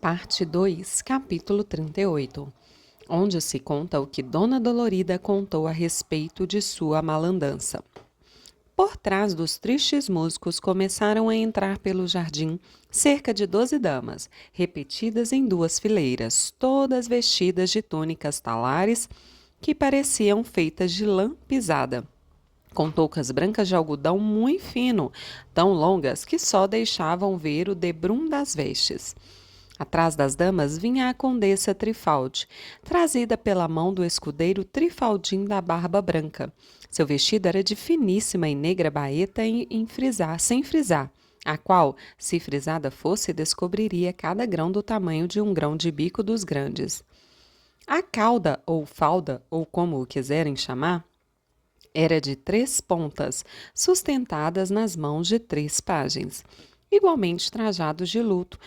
Parte 2, capítulo 38, onde se conta o que Dona Dolorida contou a respeito de sua malandança. Por trás dos tristes músicos começaram a entrar pelo jardim cerca de 12 damas, repetidas em 2 fileiras, todas vestidas de túnicas talares que pareciam feitas de lã pisada, com toucas brancas de algodão muito fino, tão longas que só deixavam ver o debrum das vestes. Atrás das damas vinha a condessa Trifaldi, trazida pela mão do escudeiro Trifaldim da Barba Branca. Seu vestido era de finíssima e negra baeta sem frisar, a qual, se frisada fosse, descobriria cada grão do tamanho de um grão de bico dos grandes. A cauda, ou falda, ou como o quiserem chamar, era de 3 pontas, sustentadas nas mãos de 3 pajens, igualmente trajados de luto,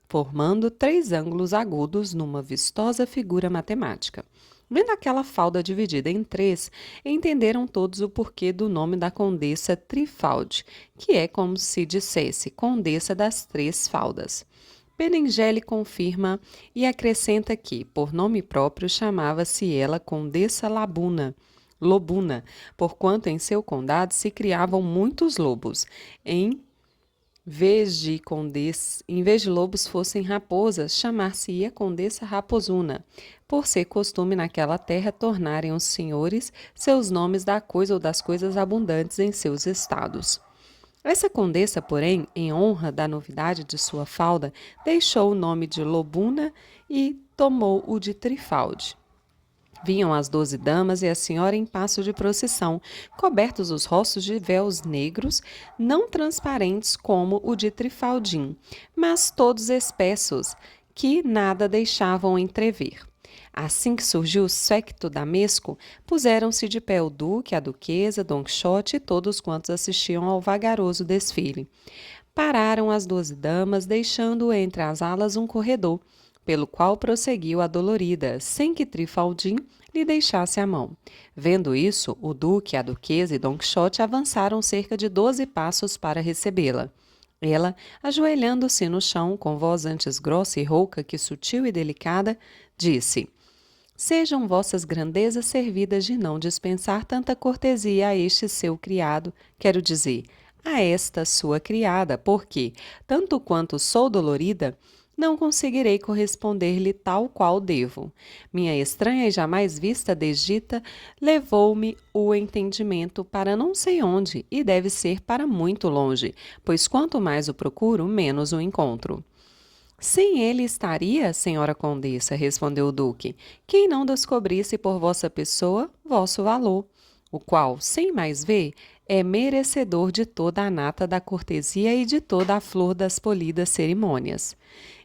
formando 3 ângulos agudos numa vistosa figura matemática. Vendo aquela falda dividida em 3, entenderam todos o porquê do nome da condessa Trifaldi, que é como se dissesse condessa das 3 faldas. Benengeli confirma e acrescenta que, por nome próprio, chamava-se ela Condessa Lobuna, porquanto em seu condado se criavam muitos lobos, em em vez de lobos fossem raposas, chamar-se-ia Condessa Raposuna, por ser costume naquela terra tornarem os senhores seus nomes da coisa ou das coisas abundantes em seus estados. Essa condessa, porém, em honra da novidade de sua falda, deixou o nome de Lobuna e tomou o de Trifaldi. Vinham as 12 damas e a senhora em passo de procissão, cobertos os rostos de véus negros, não transparentes como o de Trifaldim, mas todos espessos, que nada deixavam entrever. Assim que surgiu o séquito damesco, puseram-se de pé o duque, a duquesa, Don Quixote e todos quantos assistiam ao vagaroso desfile. Pararam as 12 damas, deixando entre as alas um corredor, pelo qual prosseguiu a Dolorida, sem que Trifaldim lhe deixasse a mão. Vendo isso, o duque, a duquesa e Don Quixote avançaram cerca de 12 passos para recebê-la. Ela, ajoelhando-se no chão, com voz antes grossa e rouca que sutil e delicada, disse: Sejam vossas grandezas servidas de não dispensar tanta cortesia a este seu criado, quero dizer, a esta sua criada, porque, tanto quanto sou dolorida, não conseguirei corresponder-lhe tal qual devo. Minha estranha e jamais vista desdita levou-me o entendimento para não sei onde, e deve ser para muito longe, pois quanto mais o procuro, menos o encontro. Sem ele estaria, senhora condessa, respondeu o duque, quem não descobrisse por vossa pessoa vosso valor, o qual, sem mais ver, é merecedor de toda a nata da cortesia e de toda a flor das polidas cerimônias.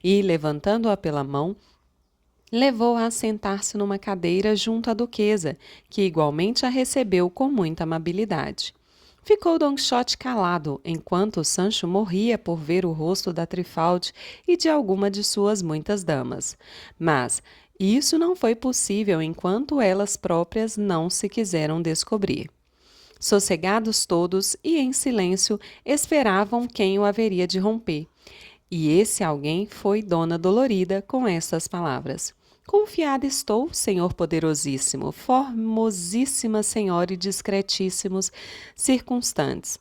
E, levantando-a pela mão, levou-a a sentar-se numa cadeira junto à duquesa, que igualmente a recebeu com muita amabilidade. Ficou Don Quixote calado, enquanto Sancho morria por ver o rosto da Trifaldi e de alguma de suas muitas damas. Mas isso não foi possível enquanto elas próprias não se quiseram descobrir. Sossegados todos e em silêncio esperavam quem o haveria de romper. E esse alguém foi Dona Dolorida com estas palavras: Confiada estou, Senhor poderosíssimo, formosíssima Senhora e discretíssimos circunstantes,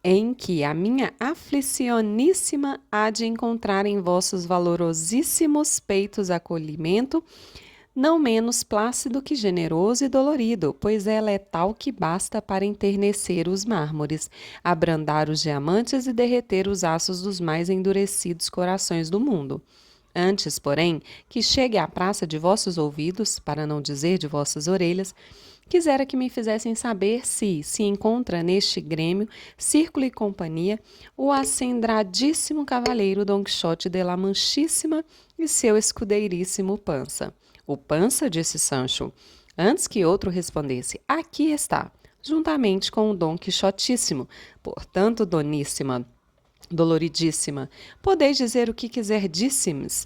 em que a minha aflicioníssima há de encontrar em vossos valorosíssimos peitos acolhimento, não menos plácido que generoso e dolorido, pois ela é tal que basta para enternecer os mármores, abrandar os diamantes e derreter os aços dos mais endurecidos corações do mundo. Antes, porém, que chegue à praça de vossos ouvidos, para não dizer de vossas orelhas, quisera que me fizessem saber se encontra neste grêmio, círculo e companhia, o acendradíssimo cavaleiro Don Quixote de la Manchíssima e seu escudeiríssimo Pança. O Pança, disse Sancho, antes que outro respondesse, aqui está, juntamente com o Dom Quixotíssimo, portanto, Doníssima, Doloridíssima, podeis dizer o que quiserdíssimos,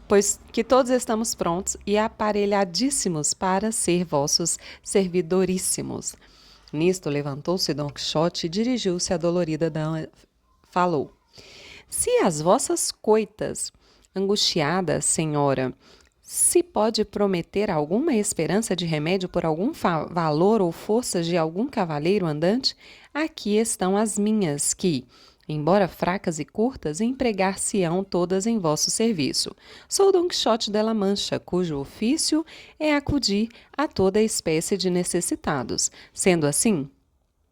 pois que todos estamos prontos e aparelhadíssimos para ser vossos servidoríssimos. Nisto levantou-se Don Quixote e dirigiu-se à dolorida dama. Falou: Se as vossas coitas Angustiada, senhora, se pode prometer alguma esperança de remédio por algum valor ou forças de algum cavaleiro andante? Aqui estão as minhas, que, embora fracas e curtas, empregar-se-ão todas em vosso serviço. Sou Don Quixote de la Mancha, cujo ofício é acudir a toda espécie de necessitados. Sendo assim,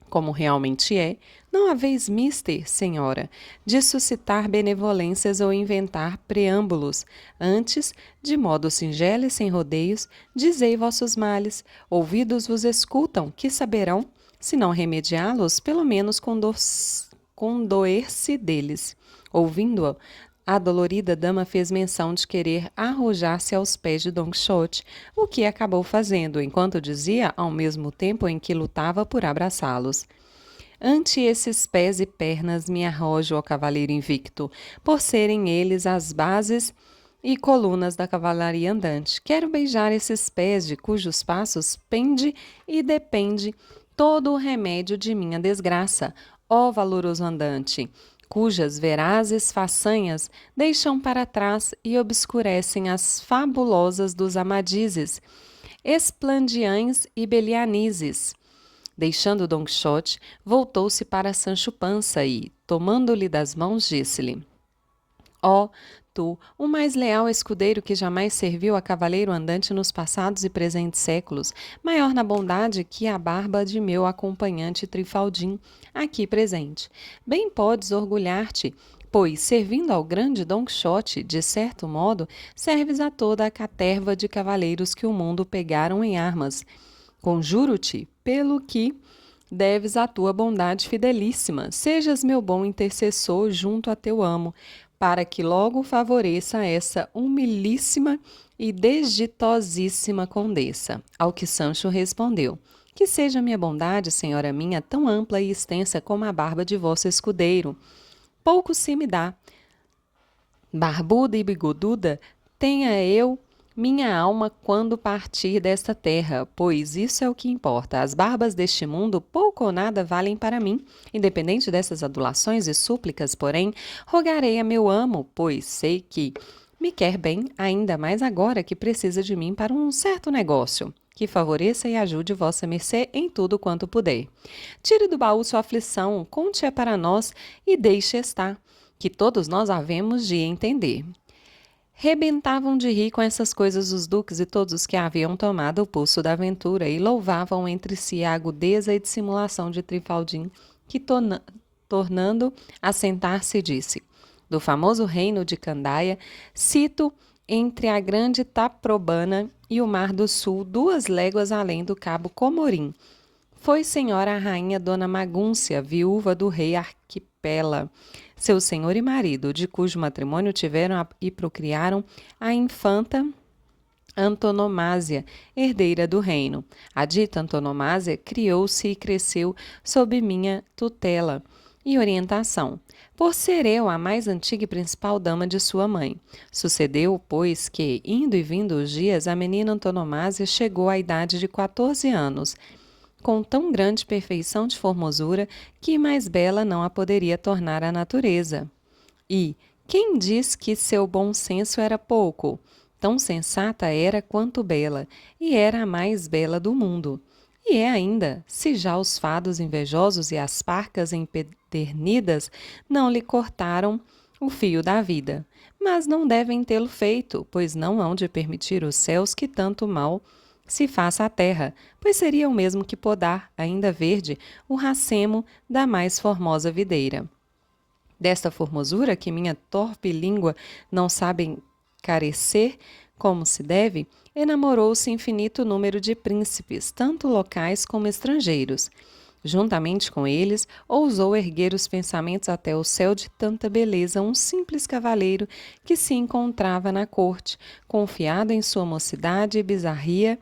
como realmente é, não haveis mister, senhora, de suscitar benevolências ou inventar preâmbulos. Antes, de modo singelo e sem rodeios, dizei vossos males, ouvidos vos escutam, que saberão, se não remediá-los, pelo menos condoer-se deles. Ouvindo-o, a dolorida dama fez menção de querer arrojar-se aos pés de Don Quixote, o que acabou fazendo, enquanto dizia, ao mesmo tempo em que lutava por abraçá-los. Ante esses pés e pernas me arrojo, ó cavaleiro invicto, por serem eles as bases e colunas da cavalaria andante. Quero beijar esses pés de cujos passos pende e depende todo o remédio de minha desgraça, ó valoroso andante, cujas verazes façanhas deixam para trás e obscurecem as fabulosas dos amadizes, esplandiães e belianizes. Deixando Don Quixote, voltou-se para Sancho Pança e, tomando-lhe das mãos, disse-lhe: Ó, tu, o mais leal escudeiro que jamais serviu a cavaleiro andante nos passados e presentes séculos, maior na bondade que a barba de meu acompanhante Trifaldim, aqui presente. Bem podes orgulhar-te, pois, servindo ao grande Don Quixote, de certo modo, serves a toda a caterva de cavaleiros que o mundo pegaram em armas. Conjuro-te, pelo que deves a tua bondade fidelíssima, sejas meu bom intercessor junto a teu amo, para que logo favoreça essa humilíssima e desditosíssima condessa. Ao que Sancho respondeu: Que seja minha bondade, senhora minha, tão ampla e extensa como a barba de vosso escudeiro. Pouco se me dá. Barbuda e bigoduda, tenha eu minha alma quando partir desta terra, pois isso é o que importa. As barbas deste mundo pouco ou nada valem para mim. Independente dessas adulações e súplicas, porém, rogarei a meu amo, pois sei que me quer bem, ainda mais agora que precisa de mim para um certo negócio, que favoreça e ajude vossa mercê em tudo quanto puder. Tire do baú sua aflição, conte-a para nós e deixe estar, que todos nós havemos de entender. Rebentavam de rir com essas coisas os duques e todos os que haviam tomado o pulso da aventura e louvavam entre si a agudeza e dissimulação de Trifaldim, que, tornando a sentar-se, disse: Do famoso reino de Candaia, cito entre a grande Taprobana e o mar do sul, 2 léguas além do cabo Comorim. Foi senhora a rainha Dona Magúncia, viúva do rei Arquipela, seu senhor e marido, de cujo matrimônio tiveram e procriaram a infanta Antonomásia, herdeira do reino. A dita Antonomásia criou-se e cresceu sob minha tutela e orientação, por ser eu a mais antiga e principal dama de sua mãe. Sucedeu, pois, que, indo e vindo os dias, a menina Antonomásia chegou à idade de 14 anos, com tão grande perfeição de formosura que mais bela não a poderia tornar a natureza. E quem diz que seu bom senso era pouco? Tão sensata era quanto bela, e era a mais bela do mundo. E é ainda, se já os fados invejosos e as parcas empedernidas não lhe cortaram o fio da vida. Mas não devem tê-lo feito, pois não hão de permitir os céus que tanto mal se faça à terra, pois seria o mesmo que podar, ainda verde, o racemo da mais formosa videira. Desta formosura que minha torpe língua não sabe encarecer como se deve, enamorou-se infinito número de príncipes, tanto locais como estrangeiros. Juntamente com eles, ousou erguer os pensamentos até o céu de tanta beleza um simples cavaleiro que se encontrava na corte, confiado em sua mocidade e bizarria,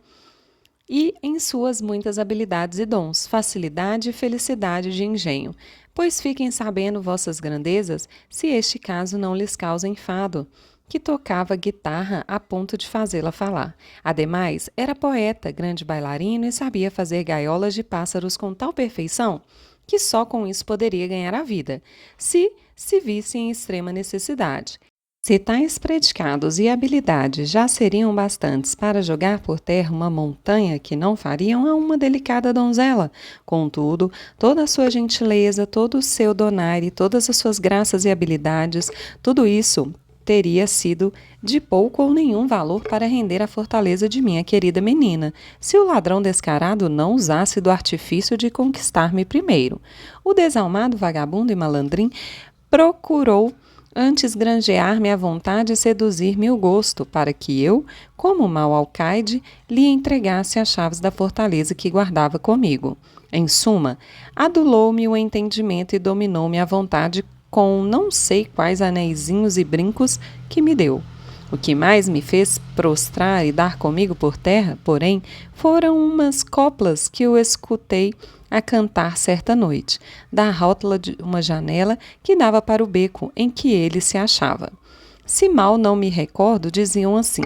e em suas muitas habilidades e dons, facilidade e felicidade de engenho. Pois fiquem sabendo vossas grandezas, se este caso não lhes causa enfado, que tocava guitarra a ponto de fazê-la falar. Ademais, era poeta, grande bailarino e sabia fazer gaiolas de pássaros com tal perfeição que só com isso poderia ganhar a vida, se visse em extrema necessidade. Se tais predicados e habilidades já seriam bastantes para jogar por terra uma montanha que não fariam a uma delicada donzela, contudo, toda a sua gentileza, todo o seu donaire, todas as suas graças e habilidades, tudo isso teria sido de pouco ou nenhum valor para render a fortaleza de minha querida menina, se o ladrão descarado não usasse do artifício de conquistar-me primeiro. O desalmado vagabundo e malandrim procurou antes granjear-me à vontade e seduzir-me o gosto, para que eu, como mau alcaide, lhe entregasse as chaves da fortaleza que guardava comigo. Em suma, adulou-me o entendimento e dominou-me a vontade com não sei quais anéisinhos e brincos que me deu. O que mais me fez prostrar e dar comigo por terra, porém, foram umas coplas que eu escutei a cantar certa noite, da rótula de uma janela que dava para o beco em que ele se achava. Se mal não me recordo, diziam assim: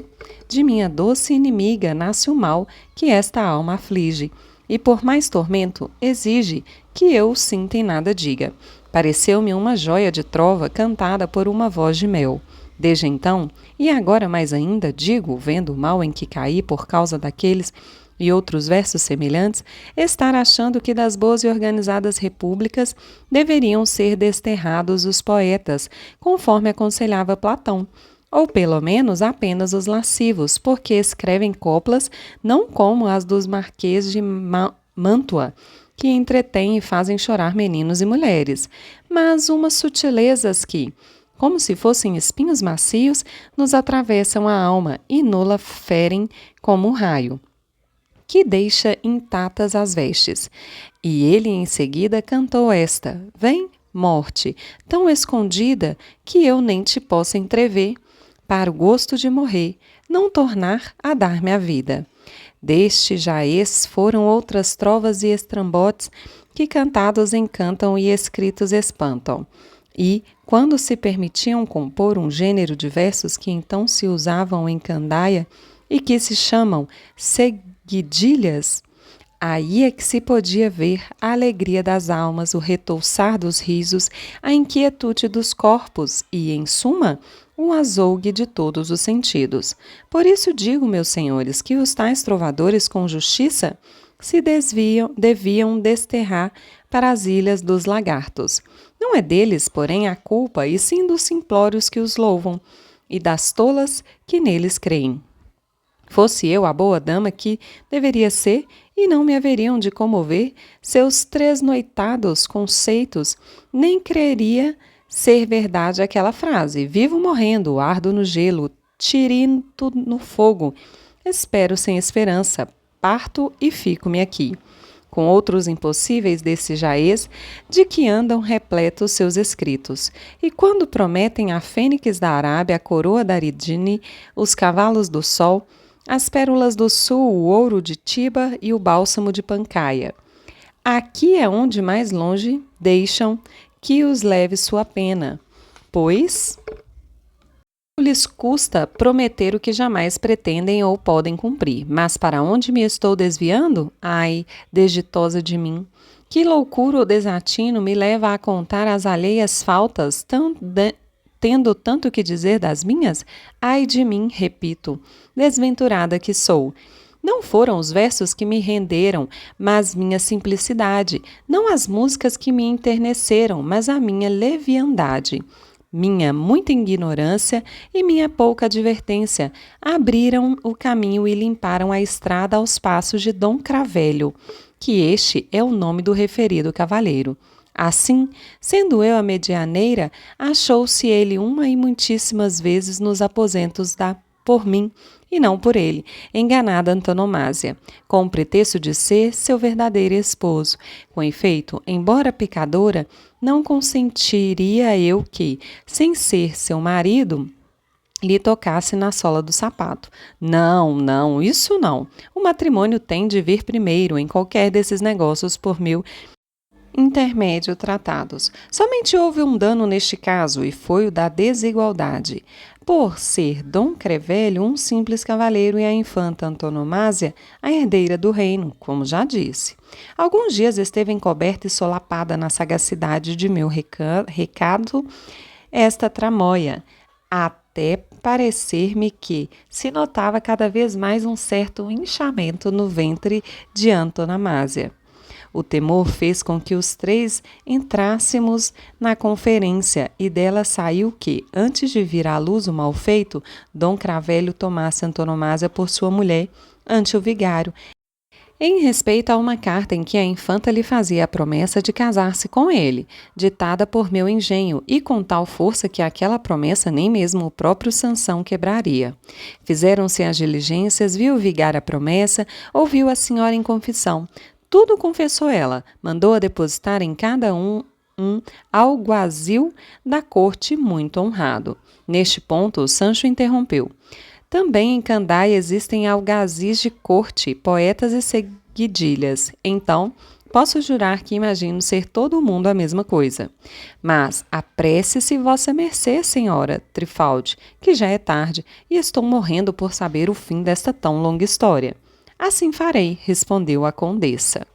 de minha doce inimiga nasce o mal que esta alma aflige, e por mais tormento exige que eu o sinta e nada diga. Pareceu-me uma jóia de trova cantada por uma voz de mel. Desde então, e agora mais ainda, digo, vendo o mal em que caí por causa daqueles e outros versos semelhantes, estar achando que das boas e organizadas repúblicas deveriam ser desterrados os poetas, conforme aconselhava Platão, ou pelo menos apenas os lascivos, porque escrevem coplas não como as dos marquês de Mantua, que entretêm e fazem chorar meninos e mulheres, mas umas sutilezas que, como se fossem espinhos macios, nos atravessam a alma e nola ferem como um raio, que deixa intactas as vestes. E ele em seguida cantou esta: vem, morte, tão escondida que eu nem te posso entrever, para o gosto de morrer, não tornar a dar-me a vida. Deste jaez foram outras trovas e estrambotes que cantados encantam e escritos espantam. E, quando se permitiam compor um gênero de versos que então se usavam em candaia e que se chamam seguidilhas, aí é que se podia ver a alegria das almas, o retouçar dos risos, a inquietude dos corpos e, em suma, um azougue de todos os sentidos. Por isso digo, meus senhores, que os tais trovadores com justiça se deviam desterrar para as ilhas dos lagartos. Não é deles, porém, a culpa, e sim dos simplórios que os louvam, e das tolas que neles creem. Fosse eu a boa dama que deveria ser, e não me haveriam de comover seus tresnoitados conceitos, nem creria ser verdade aquela frase: vivo morrendo, ardo no gelo, tirito no fogo, espero sem esperança, parto e fico-me aqui. Com outros impossíveis desse jaez, de que andam repletos seus escritos. E quando prometem a fênix da Arábia, a coroa da Aridine, os cavalos do sol, as pérolas do sul, o ouro de Tiba e o bálsamo de Pancaia. Aqui é onde mais longe deixam que os leve sua pena, pois lhes custa prometer o que jamais pretendem ou podem cumprir. Mas para onde me estou desviando? Ai, desditosa de mim! Que loucura ou desatino me leva a contar as alheias faltas, tendo tanto que dizer das minhas? Ai de mim, repito, desventurada que sou! Não foram os versos que me renderam, mas minha simplicidade, não as músicas que me enterneceram, mas a minha leviandade. Minha muita ignorância e minha pouca advertência abriram o caminho e limparam a estrada aos passos de Dom Cravelho, que este é o nome do referido cavalheiro. Assim, sendo eu a medianeira, achou-se ele uma e muitíssimas vezes nos aposentos por mim, e não por ele, enganada antonomásia, com o pretexto de ser seu verdadeiro esposo. Com efeito, embora pecadora, não consentiria eu que, sem ser seu marido, lhe tocasse na sola do sapato. Não, não, isso não. O matrimônio tem de vir primeiro em qualquer desses negócios por meu intermédio tratados. Somente houve um dano neste caso, e foi o da desigualdade. Por ser Dom Cravelho um simples cavaleiro e a infanta Antonomásia a herdeira do reino, como já disse. Alguns dias esteve encoberta e solapada na sagacidade de meu recado esta tramóia, até até parecer-me que se notava cada vez mais um certo inchamento no ventre de Antonomasia. O temor fez com que os três entrássemos na conferência e dela saiu que, antes de vir à luz o mal feito, Dom Cravelho tomasse Antonomasia por sua mulher ante o vigário, em respeito a uma carta em que a infanta lhe fazia a promessa de casar-se com ele, ditada por meu engenho, e com tal força que aquela promessa nem mesmo o próprio Sansão quebraria. Fizeram-se as diligências, viu o vigário a promessa, ouviu a senhora em confissão. Tudo confessou ela, mandou-a depositar em cada um alguazil da corte muito honrado. Neste ponto, Sancho interrompeu. Também em Candaia existem algazis de corte, poetas e seguidilhas. Então, posso jurar que imagino ser todo mundo a mesma coisa. Mas apresse-se vossa mercê, senhora Trifaldi, que já é tarde e estou morrendo por saber o fim desta tão longa história. Assim farei, respondeu a condessa.